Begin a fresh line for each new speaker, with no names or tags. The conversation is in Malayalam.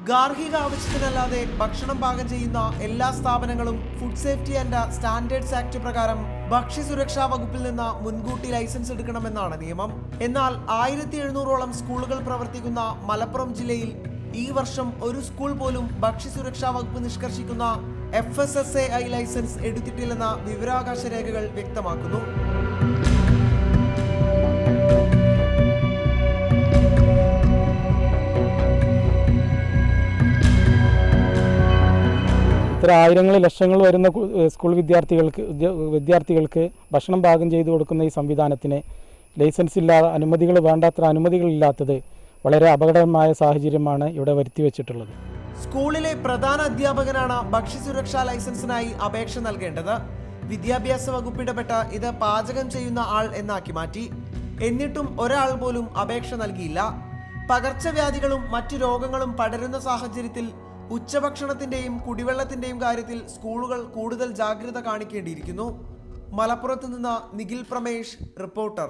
ഗാർഹിക ആവശ്യത്തിനല്ലാതെ ഭക്ഷണം പാകം ചെയ്യുന്ന എല്ലാ സ്ഥാപനങ്ങളും food safety and standards act പ്രകാരം ഭക്ഷ്യസുരക്ഷാ വകുപ്പിൽ നിന്ന് മുൻകൂട്ടി ലൈസൻസ് എടുക്കണമെന്നാണ് നിയമം. എന്നാൽ 1700ഓളം സ്കൂളുകൾ പ്രവർത്തിക്കുന്ന മലപ്പുറം ജില്ലയിൽ ഈ വർഷം ഒരു സ്കൂൾ പോലും ഭക്ഷ്യസുരക്ഷാ വകുപ്പ് നിഷ്കർഷിക്കുന്ന FSSAI ലൈസൻസ് എടുത്തിട്ടില്ലെന്ന വിവരാവകാശ രേഖകൾ വ്യക്തമാക്കുന്നു.
ഇത്ര ആയിരങ്ങൾ ലക്ഷങ്ങൾ വരുന്ന സ്കൂൾ വിദ്യാർത്ഥികൾക്ക് ഭക്ഷണം പാകം ചെയ്തു കൊടുക്കുന്ന ഈ സംവിധാനത്തിന് ലൈസൻസ് ഇല്ലാതെ വേണ്ടത്ര അനുമതികളില്ലാത്തത് വളരെ അപകടകരമായ സാഹചര്യമാണ് ഇവിടെ വരുത്തിവെച്ചിട്ടുള്ളത്.
സ്കൂളിലെ പ്രധാന അധ്യാപകനാണ് ഭക്ഷ്യസുരക്ഷാ ലൈസൻസിനായി അപേക്ഷ നൽകേണ്ടത്. വിദ്യാഭ്യാസ വകുപ്പ് ഇടപെട്ട് ഇത് പാചകം ചെയ്യുന്ന ആൾ എന്നാക്കി മാറ്റി. എന്നിട്ടും ഒരാൾ പോലും അപേക്ഷ നൽകിയില്ല. പകർച്ചവ്യാധികളും മറ്റു രോഗങ്ങളും പടരുന്ന സാഹചര്യത്തിൽ ഉച്ചഭക്ഷണത്തിന്റെയും കുടിവെള്ളത്തിന്റെയും കാര്യത്തിൽ സ്കൂളുകൾ കൂടുതൽ ജാഗ്രത കാണിക്കേണ്ടിയിരിക്കുന്നു. മലപ്പുറത്ത് നിന്ന് നിഖിൽ പ്രമേഷ്, റിപ്പോർട്ടർ.